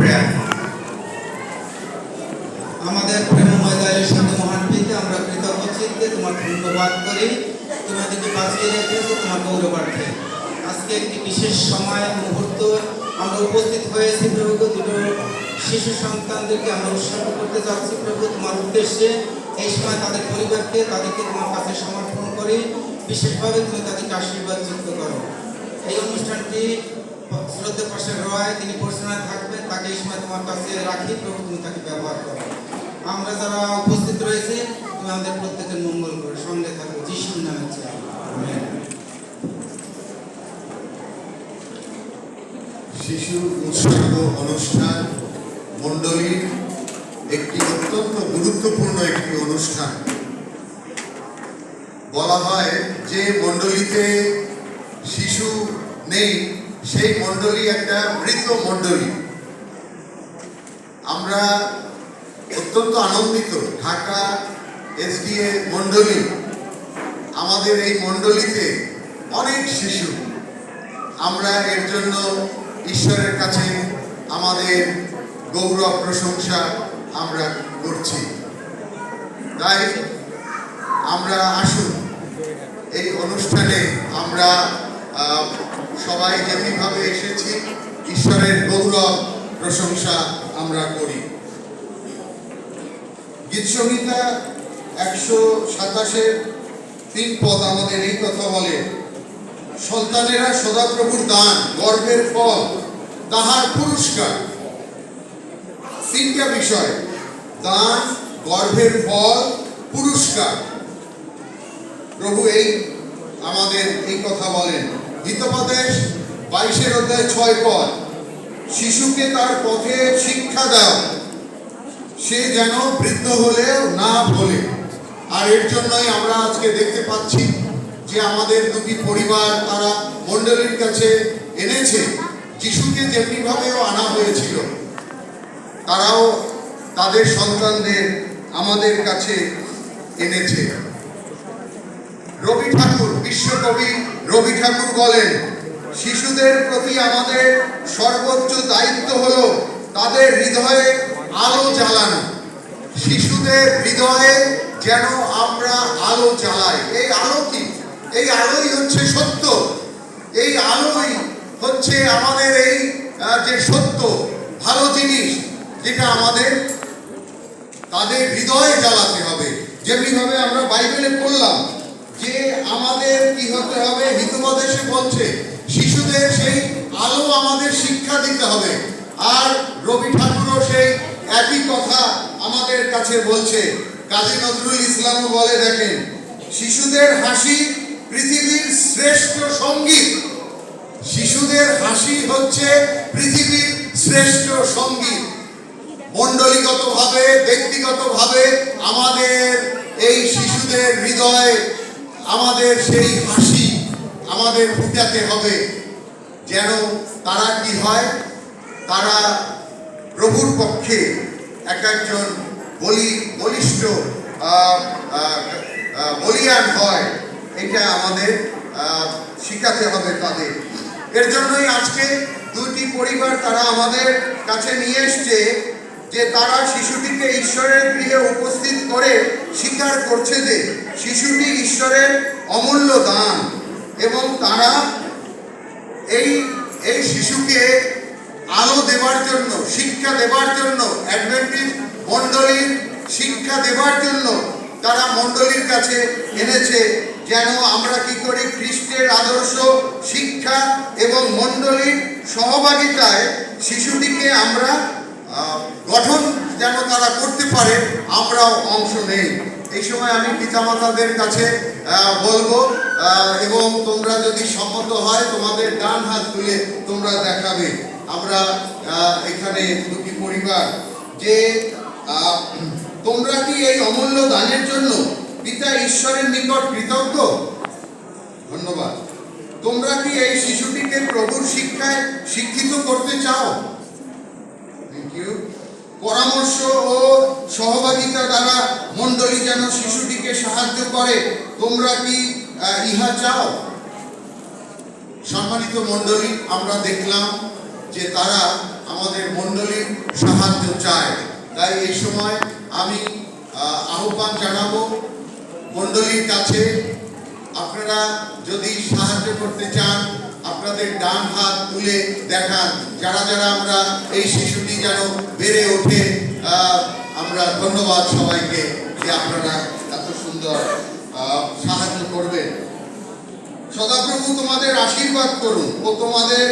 Prayer. আমাদের প্রেমময় দয়ালুর সাথে মহান পিতা, আমরা কৃতজ্ঞ চিত্তে তোমার ধন্যবাদ করি। তোমাদেরকে বাঁচিয়ে রেখেছো তোমার গৌরবার্থে। আজকে একটি বিশেষ সময় মুহূর্ত আমরা উপস্থিত হয়েছি প্রভু। দুটো শিশু সন্তানদেরকে আমরা উৎসর্গ করতে যাচ্ছি প্রভু তোমার উদ্দেশ্যে। এই সময় তাদের পরিবারকে তাদেরকে তোমার কাছে সমর্পণ করি। বিশেষভাবে তুমি তাদেরকে আশীর্বাদ যুক্ত করো। এই অনুষ্ঠানটি শ্রদ্ধা পাশের রয় তিনি পরিচালনায় থাকবেন, তাকে এই সময় তোমার কাছে রাখি প্রভু, তুমি তাকে ব্যবহার করো। আমরা যারা উপস্থিত রয়েছে তুমি আমাদের প্রত্যেকের মঙ্গল করো, সঙ্গে থাকো যিশুর নামে চাই, আমেন। শিশু উৎসর্গ অনুষ্ঠান মণ্ডলীর একটি অত্যন্ত গুরুত্বপূর্ণ একটি অনুষ্ঠান। বলা হয় যে মণ্ডলীতে শিশু নেই সেই মণ্ডলী একটা মৃত মণ্ডলী। আমরা অত্যন্ত আনন্দিত ঢাকা এসডিএ মণ্ডলী, আমাদের এই মণ্ডলীতে অনেক শিশু। আমরা এর জন্য ঈশ্বরের কাছে আমাদের গৌরব প্রশংসা আমরা করছি। তাই আমরা আসুন এই অনুষ্ঠানে আমরা সবাই যেমনিভাবে এসেছি ঈশ্বরের গৌরব প্রশংসা আমরা করি। গীত সংহিতা 127-এর 3 পদ আমাদের এই কথা বলে, সন্তানেরা সদাপ্রভুর দান, গর্ভের ফল তাহার পুরস্কার। 3টা বিষয়, দান, গর্ভের ফল, পুরস্কার। প্রভু এই আমাদের এই কথা বলেন। হিতোপদেশ 22-এর অধ্যায় 6 পদ, শিশুকে তার পথে শিক্ষা দাও, সে যেন বৃদ্ধ হলেও না ভোলে। আর এর জন্যই আমরা আজকে দেখতে পাচ্ছি যে আমাদের দুটি পরিবার তারা মণ্ডলীর কাছে এনেছে। যিশুকে যেমনি ভাবেও আনা হয়েছিল, তারাও তাদের সন্তানদের আমাদের কাছে এনেছে। রবি ঠাকুর, বিশ্বকবি রবি ঠাকুর বলেন, শিশুদের প্রতি আমাদের সর্বোচ্চ দায়িত্ব হলো তাদের হৃদয়ে আলো জ্বালানো। শিশুদের হৃদয়ে যেন আমরা আলো জ্বালাই। এই আলো কি? এই আলোই হচ্ছে সত্য। এই আলোই হচ্ছে আমাদের এই যে সত্য ভালো জিনিস, যেটা আমাদের তাদের হৃদয়ে জ্বালাতে হবে। যেমনিভাবে আমরা বাইবেলে পড়লাম যে আমাদের কি হতে হবে, হিতোপদেশে বলছে শিশুদের সেই আলো আমাদের শিক্ষা দিতে হবে। আর রবি ঠাকুরও সেই একই কথা আমাদের কাছে বলছে। কাজী নজরুল ইসলামও বলে, দেখেন, শিশুদের হাসি পৃথিবীর শ্রেষ্ঠ সঙ্গীত। শিশুদের হাসি হচ্ছে পৃথিবীর শ্রেষ্ঠ সঙ্গীত। মণ্ডলীগতভাবে, ব্যক্তিগতভাবে আমাদের এই শিশুদের হৃদয়ে আমাদের সেই হাসি আমাদের ফুটাতে হবে, যেন তারা কি হয়, তারা প্রভুর পক্ষে এক একজন বলিষ্ঠ বলিয়ান হয়। এটা আমাদের শিখাতে হবে তাদের। এর জন্যই আজকে দুটি পরিবার তারা আমাদের কাছে নিয়ে এসছে যে তারা শিশুটিকে ঈশ্বরের গৃহে উপস্থিত করে স্বীকার করছে যে শিশুটি ঈশ্বরের অমূল্য দান, এবং তারা এই শিশুকে আলো দেবার জন্য, শিক্ষা দেবার জন্য, অ্যাডভেন্টিস্ট মণ্ডলীর শিক্ষা দেবার জন্য তারা মণ্ডলীর কাছে এনেছে, যেন আমরা কি করি খ্রিস্টের আদর্শ শিক্ষা এবং মণ্ডলীর সহভাগিতায় শিশুটিকে আমরা গঠন যেন তারা করতে পারে, আমরাও অংশ নেই। এই সময় আমি পিতামাতাদের কাছে বলবো, এবং তোমরা যদি সম্মত হয় তোমাদের ডান হাত তুলে তোমরা দেখাবে। আমরা এখানে দুটি পরিবার, যে তোমরা কি এই অমূল্য দানের জন্য পিতা ঈশ্বরের নিকট কৃতজ্ঞ? ধন্যবাদ। তোমরা কি এই শিশুটিকে প্রভুর শিক্ষায় শিক্ষিত করতে চাও? Thank you. পরামর্শ ও সহভাগিতা দ্বারা মণ্ডলী যেন শিশুটিকে সাহায্য করে, তোমরা কি ইহা চাও? সম্মানিত মণ্ডলী, আমরা দেখলাম যে তারা আমাদের মণ্ডলীর সাহায্য চায়। তাই এই সময় আমি আহ্বান জানাবো মণ্ডলীর কাছে, আপনারা যদি সাহায্য করতে চান আপনাদের ডান হাত তুলে দেখান। যারা যারা আমরা এই শিশুটি যেন বেড়ে ওঠে, আমরা ধন্যবাদ সবাইকে যে আপনারা এত সুন্দর সাহায্য করবেন। সদাপ্রভু তোমাদের আশীর্বাদ করুন ও তোমাদের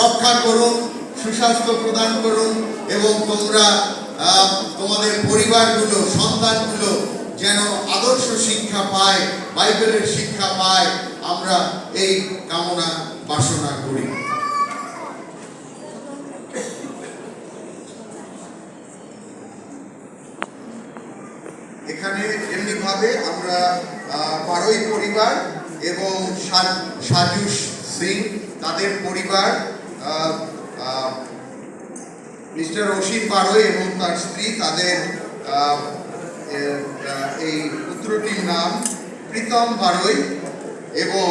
রক্ষা করুন, সুস্বাস্থ্য প্রদান করুন এবং তোমরা তোমাদের পরিবারগুলো, সন্তানগুলো যেন আদর্শ শিক্ষা পায়, বাইবেলের শিক্ষা পায়, আমরা এই কামনা বাসনা করি। এখানে এমনিভাবে আমরা পারই পরিবার এবং সাজুস সিং তাদের পরিবার, মিস্টার অসীম বারোই এবং তার স্ত্রী, তাদের এই পুত্রটির নাম প্রীতম বারোই এবং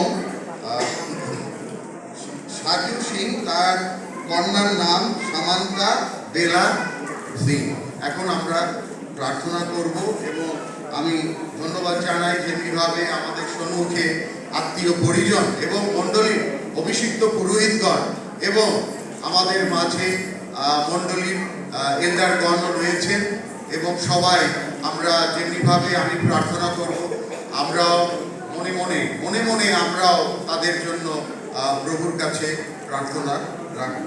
সাজু সিং, তার কন্যার নাম সামান্তা বেলা সিং। এখন আমরা প্রার্থনা করব এবং আমি ধন্যবাদ জানাই যেমনিভাবে আমাদের সম্মুখে আত্মীয় পরিজন এবং মণ্ডলীর অভিষিক্ত পুরোহিতগণ এবং আমাদের মাঝে মণ্ডলীর এল্ডারগণ রয়েছেন এবং সবাই আমরা যেমনিভাবে আমি প্রার্থনা করব, আমরাও মনে মনে আমরাও তাদের জন্য প্রভুর কাছে প্রার্থনা রাখব।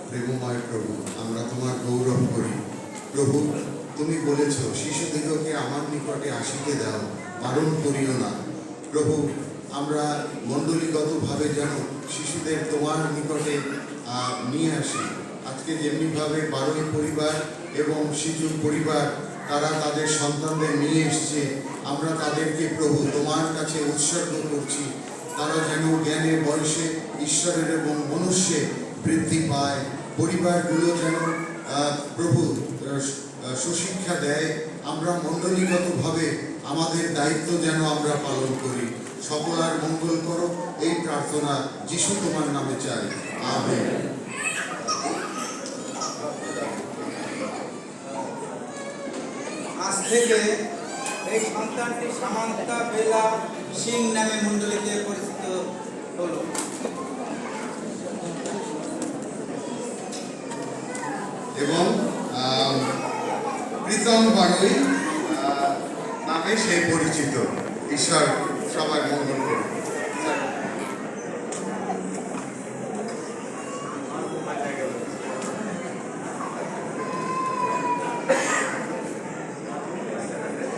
প্রেমময় প্রভু, আমরা তোমার গৌরব করি। প্রভু, তুমি বলেছ শিশুদিগকে আমার নিকটে আসিতে দাও, বারণ করিও না। প্রভু, আমরা মণ্ডলীগতভাবে যেন শিশুদের তোমার নিকটে নিয়ে আসি। আজকে যেমনিভাবে বারোই পরিবার এবং শিশুর পরিবার তারা তাদের সন্তানদের নিয়ে এসছে, আমরা তাদেরকে প্রভু তোমার কাছে উৎসর্গ করছি। তারা যেন জ্ঞানে বয়সে ঈশ্বরের এবং মনুষ্যে বৃদ্ধি পায়, পরিবারগুলো যেন প্রভু সুশিক্ষা দেয়। আমরা মণ্ডলীগতভাবে আমাদের দায়িত্ব যেন আমরা পালন করি। সকলার মঙ্গল করো, এই প্রার্থনা যিশু তোমার নামে চাই, আমেন। আজ থেকে এই সন্তানটি সামান্তা বেলা সিং নামে মণ্ডলীতে পরিচিত হলো। এবং প্রীতম বারোই নামে সে পরিচিত। ঈশ্বর সবার মঙ্গল।